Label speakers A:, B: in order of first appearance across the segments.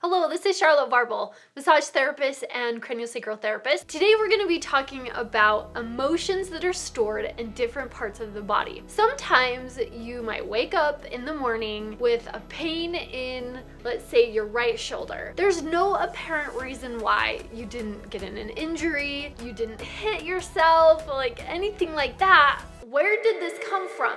A: Hello, this is Charlotte Varble, massage therapist and craniosacral therapist. Today we're going to be talking about emotions that are stored in different parts of the body. Sometimes you might wake up in the morning with a pain in, let's say, your right shoulder. There's no apparent reason why. You didn't get in an injury, you didn't hit yourself, like anything like that. Where did this come from?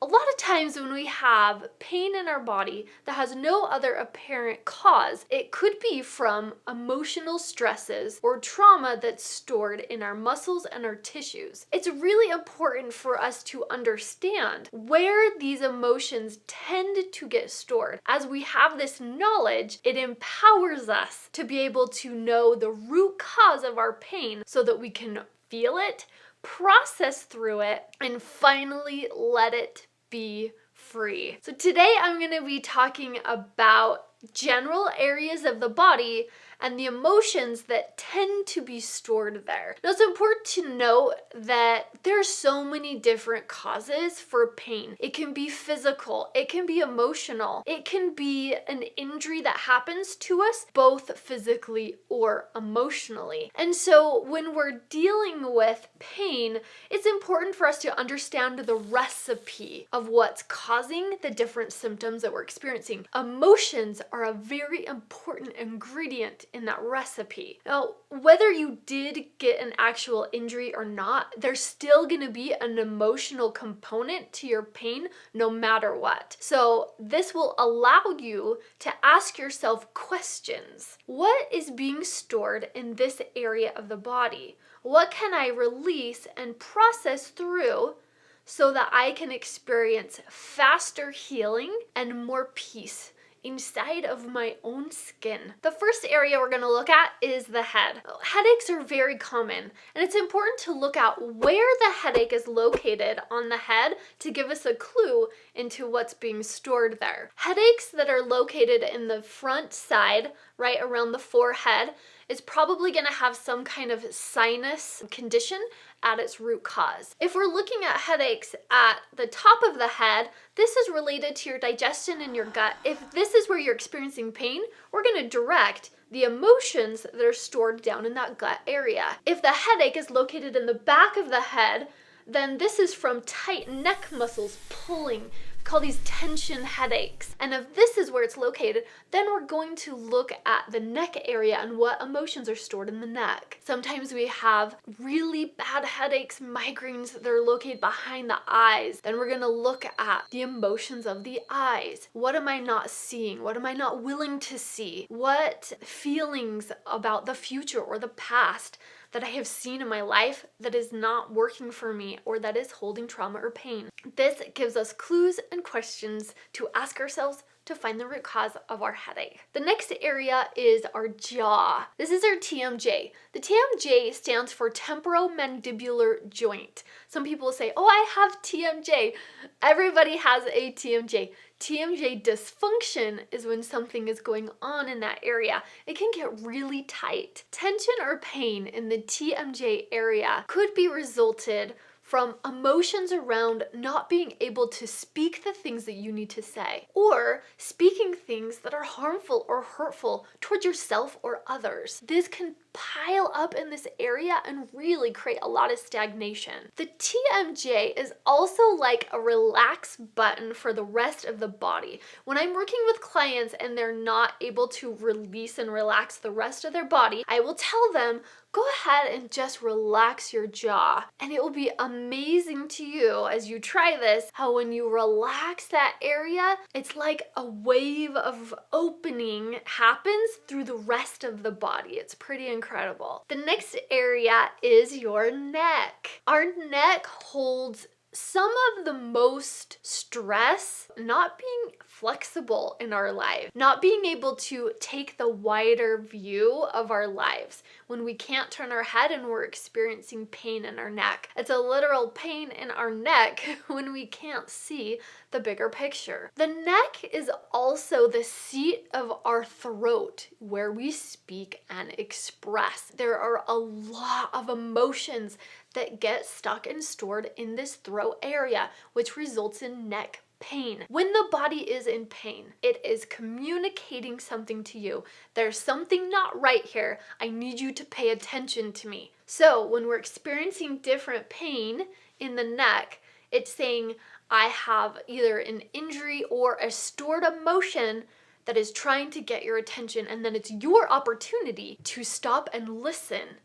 A: A lot of times when we have pain in our body that has no other apparent cause, it could be from emotional stresses or trauma that's stored in our muscles and our tissues. It's really important for us to understand where these emotions tend to get stored. As we have this knowledge, it empowers us to be able to know the root cause of our pain so that we can feel it, process through it, and finally let it be free. So today I'm going to be talking about general areas of the body and the emotions that tend to be stored there. Now it's important to note that there's so many different causes for pain. It can be physical, it can be emotional, it can be an injury that happens to us both physically or emotionally. And so when we're dealing with pain, it's important for us to understand the recipe of what's causing the different symptoms that we're experiencing. Emotions are a very important ingredient in that recipe. Now, whether you did get an actual injury or not, there's still going to be an emotional component to your pain no matter what. So this will allow you to ask yourself questions. What is being stored in this area of the body? What can I release and process through so that I can experience faster healing and more peace inside of my own skin? The first area we're going to look at is the head. Headaches are very common, and it's important to look at where the headache is located on the head to give us a clue into what's being stored there. Headaches that are located in the front side, right around the forehead, is probably going to have some kind of sinus condition at its root cause. If we're looking at headaches at the top of the head, this is related to your digestion and your gut. If this is where you're experiencing pain, we're going to direct the emotions that are stored down in that gut area. If the headache is located in the back of the head, then this is from tight neck muscles pulling. We call these tension headaches. And if this is where it's located, then we're going to look at the neck area and what emotions are stored in the neck. Sometimes we have really bad headaches, migraines that are located behind the eyes. Then we're going to look at the emotions of the eyes. What am I not seeing? What am I not willing to see? What feelings about the future or the past that I have seen in my life that is not working for me or that is holding trauma or pain? This gives us clues and questions to ask ourselves to find the root cause of our headache. The next area is our jaw. This is our TMJ. The TMJ stands for Temporomandibular Joint. Some people say, oh, I have TMJ. Everybody has a TMJ. TMJ dysfunction is when something is going on in that area. It can get really tight. Tension or pain in the TMJ area could be resulted from emotions around not being able to speak the things that you need to say, or speaking things that are harmful or hurtful towards yourself or others. This can pile up in this area and really create a lot of stagnation. The TMJ is also like a relax button for the rest of the body. When I'm working with clients and they're not able to release and relax the rest of their body, I will tell them, go ahead and just relax your jaw. And it will be amazing to you as you try this, how when you relax that area, it's like a wave of opening happens through the rest of the body. It's pretty incredible. The next area is your neck. Our neck holds some of the most stress, not being flexible in our life, not being able to take the wider view of our lives when we can't turn our head and we're experiencing pain in our neck. It's a literal pain in our neck when we can't see the bigger picture. The neck is also the seat of our throat where we speak and express. There are a lot of emotions that get stuck and stored in this throat area, which results in neck pain. When the body is in pain, it is communicating something to you. There's something not right here. I need you to pay attention to me. So when we're experiencing different pain in the neck, it's saying I have either an injury or a stored emotion that is trying to get your attention, and then it's your opportunity to stop and listen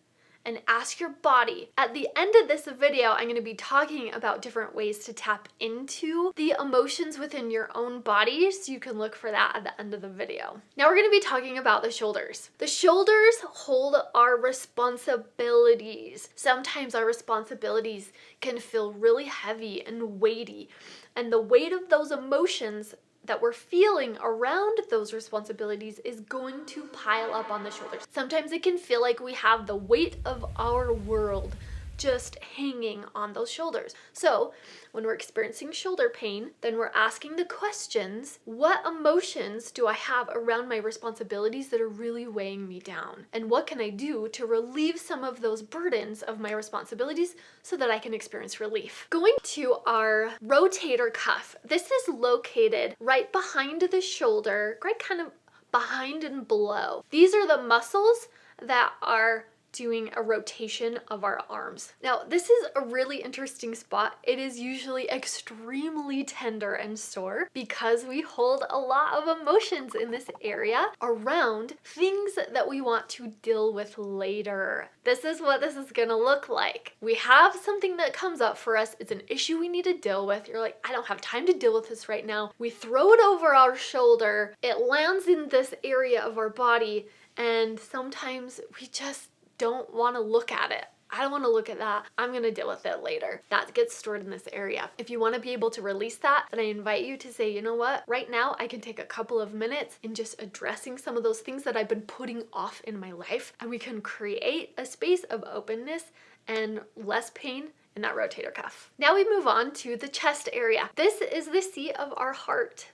A: and ask your body. At the end of this video, I'm going to be talking about different ways to tap into the emotions within your own body, so you can look for that at the end of the video. Now we're going to be talking about the shoulders. The shoulders hold our responsibilities. Sometimes our responsibilities can feel really heavy and weighty, and the weight of those emotions that we're feeling around those responsibilities is going to pile up on the shoulders. Sometimes it can feel like we have the weight of our world just hanging on those shoulders. So when we're experiencing shoulder pain, then we're asking the questions, what emotions do I have around my responsibilities that are really weighing me down? And what can I do to relieve some of those burdens of my responsibilities so that I can experience relief? Going to our rotator cuff. This is located right behind the shoulder, right kind of behind and below. These are the muscles that are doing a rotation of our arms. Now, this is a really interesting spot. It is usually extremely tender and sore because we hold a lot of emotions in this area around things that we want to deal with later. This is what this is gonna look like. We have something that comes up for us. It's an issue we need to deal with. You're like, I don't have time to deal with this right now. We throw it over our shoulder. It lands in this area of our body, and sometimes we just don't want to look at it. I don't want to look at that. I'm going to deal with it later. That gets stored in this area. If you want to be able to release that, then I invite you to say, you know what? Right now, I can take a couple of minutes in just addressing some of those things that I've been putting off in my life, and we can create a space of openness and less pain in that rotator cuff. Now we move on to the chest area. This is the seat of our heart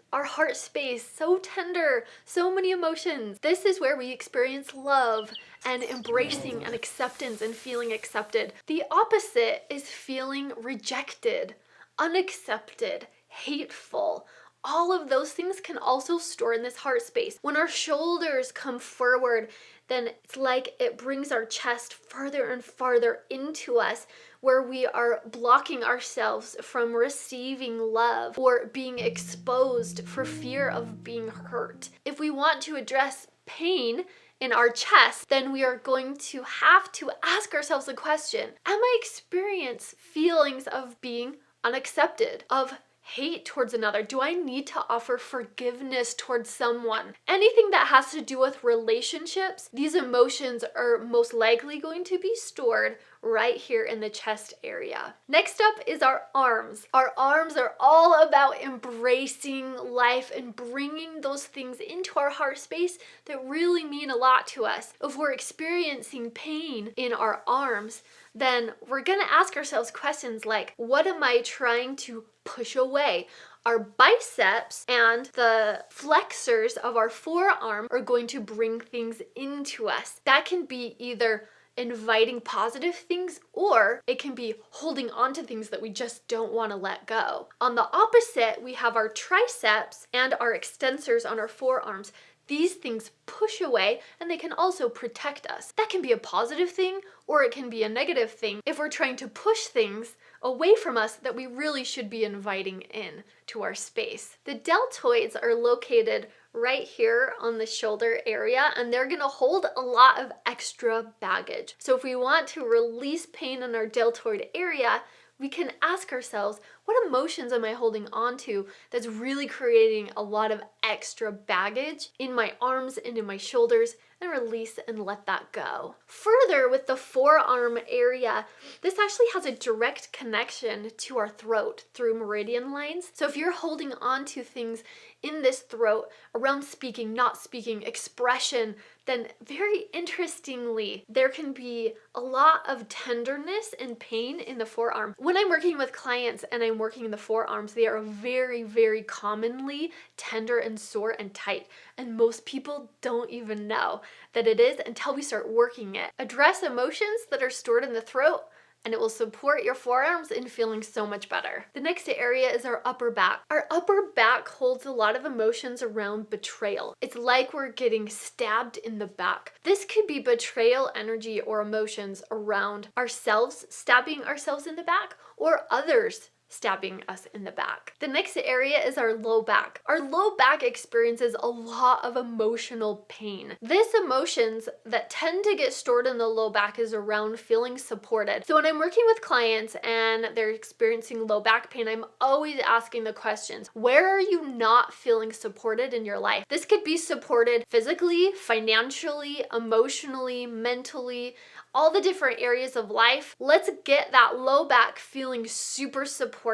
A: space, so tender, so many emotions. This is where we experience love and embracing and acceptance and feeling accepted. The opposite is feeling rejected, unaccepted, hateful. All of those things can also store in this heart space. When our shoulders come forward, then it's like it brings our chest farther and farther into us, where we are blocking ourselves from receiving love or being exposed for fear of being hurt. If we want to address pain in our chest, then we are going to have to ask ourselves the question, am I experiencing feelings of being unaccepted, of hate towards another? Do I need to offer forgiveness towards someone? Anything that has to do with relationships, these emotions are most likely going to be stored right here in the chest area. Next up is our arms. Our arms are all about embracing life and bringing those things into our heart space that really mean a lot to us. If we're experiencing pain in our arms, then we're gonna ask ourselves questions like, what am I trying to push away? Our biceps and the flexors of our forearm are going to bring things into us. That can be either inviting positive things, or it can be holding on to things that we just don't want to let go. On the opposite, we have our triceps and our extensors on our forearms. These things push away, and they can also protect us. That can be a positive thing, or it can be a negative thing if we're trying to push things away from us that we really should be inviting in to our space. The deltoids are located right here on the shoulder area, and they're gonna hold a lot of extra baggage. So if we want to release pain in our deltoid area, we can ask ourselves, what emotions am I holding on to that's really creating a lot of extra baggage in my arms and in my shoulders, and release and let that go. Further, with the forearm area, this actually has a direct connection to our throat through meridian lines. So if you're holding on to things in this throat around speaking, not speaking, expression, then very interestingly, there can be a lot of tenderness and pain in the forearm. When I'm working with clients and I'm working in the forearms, they are very, very commonly tender and sore and tight. And most people don't even know that it is until we start working it. Address emotions that are stored in the throat, and it will support your forearms in feeling so much better. The next area is our upper back. Our upper back holds a lot of emotions around betrayal. It's like we're getting stabbed in the back. This could be betrayal energy or emotions around ourselves, stabbing ourselves in the back, or others stabbing us in the back. The next area is our low back. Our low back experiences a lot of emotional pain. This emotions that tend to get stored in the low back is around feeling supported. So when I'm working with clients and they're experiencing low back pain, I'm always asking the questions, where are you not feeling supported in your life? This could be supported physically, financially, emotionally, mentally, all the different areas of life. Let's get that low back feeling super supported,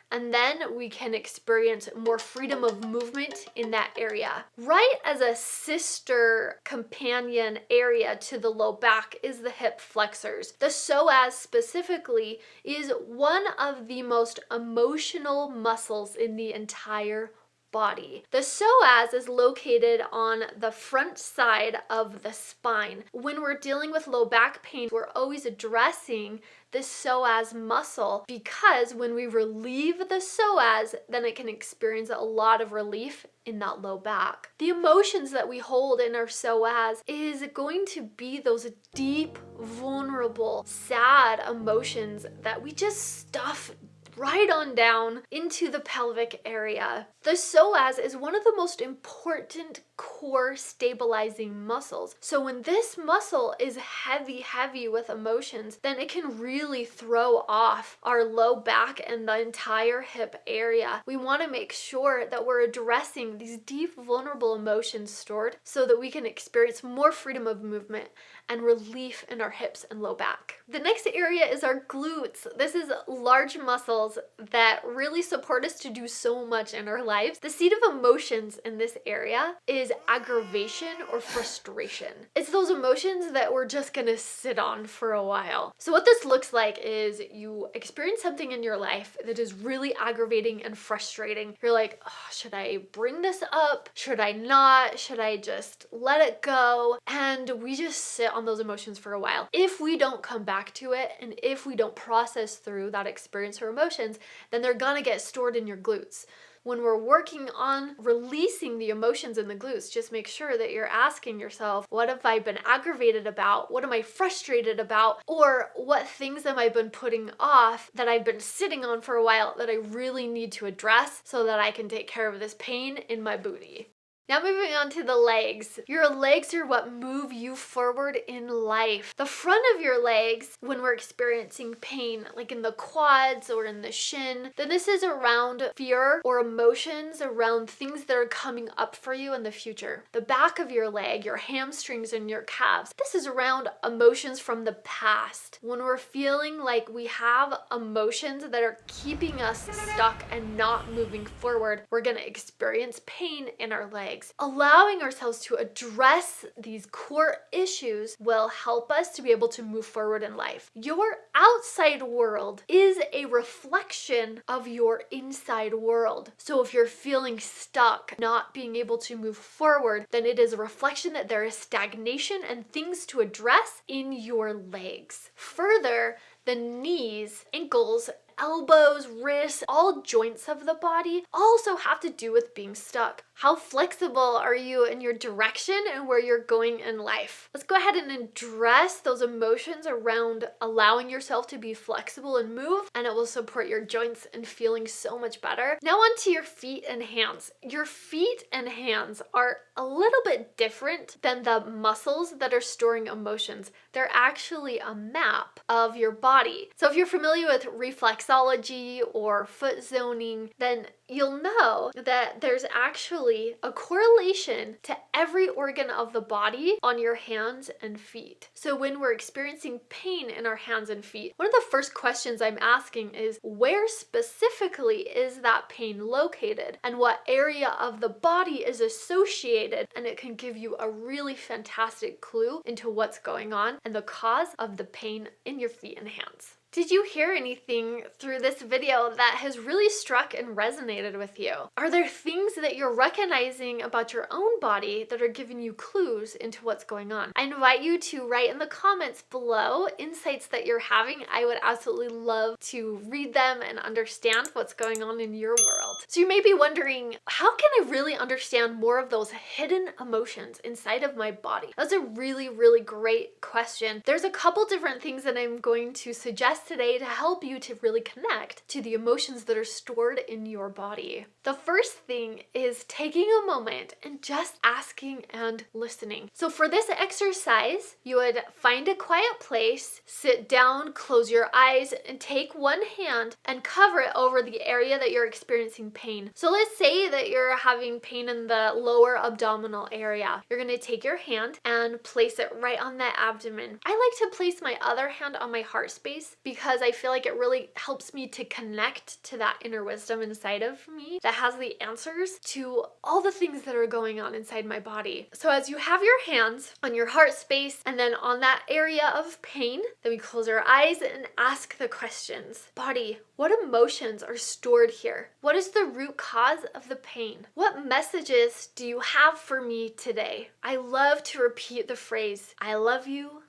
A: and then we can experience more freedom of movement in that area. Right as a sister companion area to the low back is the hip flexors. The psoas specifically is one of the most emotional muscles in the entire body. The psoas is located on the front side of the spine. When we're dealing with low back pain, we're always addressing the psoas muscle, because when we relieve the psoas, then it can experience a lot of relief in that low back. The emotions that we hold in our psoas is going to be those deep, vulnerable, sad emotions that we just stuff right on down into the pelvic area. The psoas is one of the most important core stabilizing muscles. So when this muscle is heavy with emotions, then it can really throw off our low back and the entire hip area. We want to make sure that we're addressing these deep, vulnerable emotions stored so that we can experience more freedom of movement and relief in our hips and low back. The next area is our glutes. This is large muscles that really support us to do so much in our lives. The seat of emotions in this area is aggravation or frustration. It's those emotions that we're just gonna sit on for a while. So what this looks like is you experience something in your life that is really aggravating and frustrating. You're like, oh, should I bring this up? Should I not? Should I just let it go? And we just sit on those emotions for a while. If we don't come back to it, and if we don't process through that experience or emotions, then they're gonna get stored in your glutes. When we're working on releasing the emotions in the glutes, just make sure that you're asking yourself, what have I been aggravated about? What am I frustrated about? Or what things have I been putting off that I've been sitting on for a while that I really need to address so that I can take care of this pain in my booty? Now moving on to the legs. Your legs are what move you forward in life. The front of your legs, when we're experiencing pain, like in the quads or in the shin, then this is around fear or emotions around things that are coming up for you in the future. The back of your leg, your hamstrings and your calves, this is around emotions from the past. When we're feeling like we have emotions that are keeping us stuck and not moving forward, we're gonna experience pain in our legs. Allowing ourselves to address these core issues will help us to be able to move forward in life. Your outside world is a reflection of your inside world. So if you're feeling stuck, not being able to move forward, then it is a reflection that there is stagnation and things to address in your legs. Further, the knees, ankles, elbows, wrists, all joints of the body also have to do with being stuck. How flexible are you in your direction and where you're going in life? Let's go ahead and address those emotions around allowing yourself to be flexible and move, and it will support your joints and feeling so much better. Now onto your feet and hands. Your feet and hands are a little bit different than the muscles that are storing emotions. They're actually a map of your body. So if you're familiar with reflexology or foot zoning, then you'll know that there's actually a correlation to every organ of the body on your hands and feet. So when we're experiencing pain in our hands and feet, one of the first questions I'm asking is, where specifically is that pain located and what area of the body is associated? And it can give you a really fantastic clue into what's going on and the cause of the pain in your feet and hands. Did you hear anything through this video that has really struck and resonated with you? Are there things that you're recognizing about your own body that are giving you clues into what's going on? I invite you to write in the comments below insights that you're having. I would absolutely love to read them and understand what's going on in your world. So you may be wondering, how can I really understand more of those hidden emotions inside of my body? That's a really, really great question. There's a couple different things that I'm going to suggest today to help you to really connect to the emotions that are stored in your body. The first thing is taking a moment and just asking and listening. So for this exercise, you would find a quiet place, sit down, close your eyes, and take one hand and cover it over the area that you're experiencing pain. So let's say that you're having pain in the lower abdominal area. You're going to take your hand and place it right on that abdomen. I like to place my other hand on my heart space because I feel like it really helps me to connect to that inner wisdom inside of me that has the answers to all the things that are going on inside my body. So as you have your hands on your heart space and then on that area of pain, then we close our eyes and ask the questions. Body, what emotions are stored here? What is the root cause of the pain? What messages do you have for me today? I love to repeat the phrase, I love you,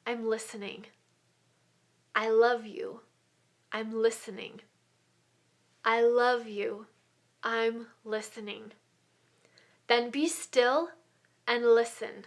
A: I'm listening. I love you, I'm listening. I love you, I'm listening. Then be still and listen.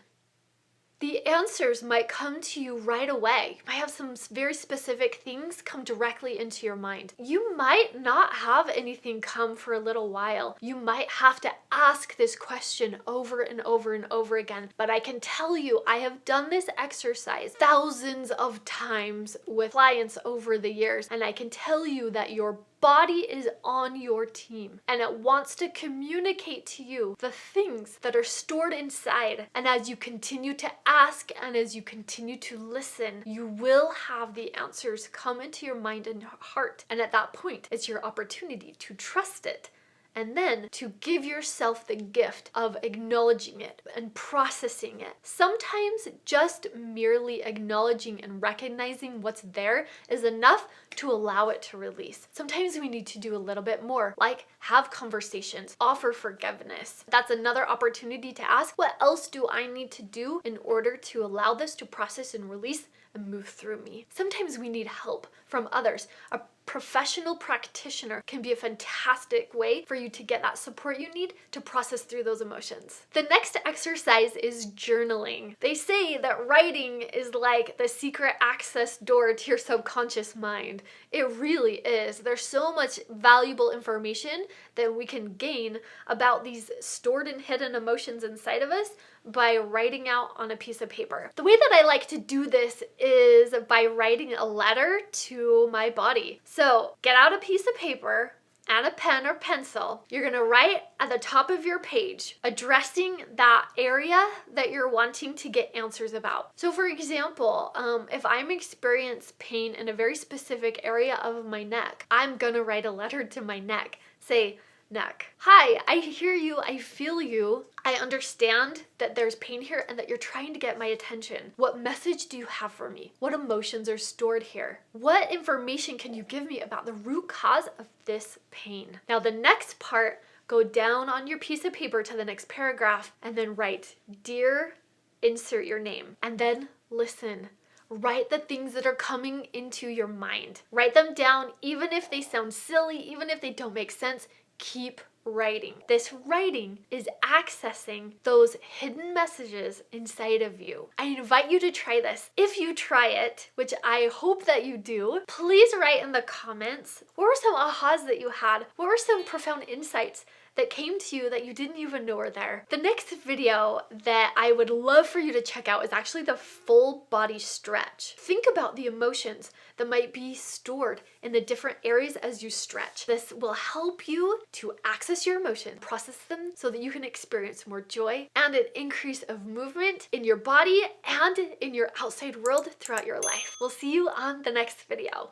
A: The answers might come to you right away. You might have some very specific things come directly into your mind. You might not have anything come for a little while. You might have to ask this question over and over and over again. But I can tell you, I have done this exercise thousands of times with clients over the years, and I can tell you that your body is on your team and it wants to communicate to you the things that are stored inside. And as you continue to ask and as you continue to listen, you will have the answers come into your mind and your heart. And at that point, it's your opportunity to trust it. And then to give yourself the gift of acknowledging it and processing it. Sometimes just merely acknowledging and recognizing what's there is enough to allow it to release. Sometimes we need to do a little bit more, like have conversations, offer forgiveness. That's another opportunity to ask, what else do I need to do in order to allow this to process and release and move through me? Sometimes we need help from others. A professional practitioner can be a fantastic way for you to get that support you need to process through those emotions. The next exercise is journaling. They say that writing is like the secret access door to your subconscious mind. It really is. There's so much valuable information that we can gain about these stored and hidden emotions inside of us by writing out on a piece of paper. The way that I like to do this is by writing a letter to my body. So get out a piece of paper and a pen or pencil. You're gonna write at the top of your page, addressing that area that you're wanting to get answers about. So for example, if I'm experiencing pain in a very specific area of my neck, I'm gonna write a letter to my neck. Say, neck. Hi, I hear you, I feel you. I understand that there's pain here and that you're trying to get my attention. What message do you have for me? What emotions are stored here? What information can you give me about the root cause of this pain? Now the next part, go down on your piece of paper to the next paragraph and then write, dear, insert your name, and then listen. Write the things that are coming into your mind. Write them down, even if they sound silly, even if they don't make sense. Keep writing. This writing is accessing those hidden messages inside of you. I invite you to try this. If you try it, which I hope that you do, please write in the comments, what were some ahas that you had? What were some profound insights that came to you that you didn't even know were there? The next video that I would love for you to check out is actually the full body stretch. Think about the emotions that might be stored in the different areas as you stretch. This will help you to access your emotions, process them so that you can experience more joy and an increase of movement in your body and in your outside world throughout your life. We'll see you on the next video.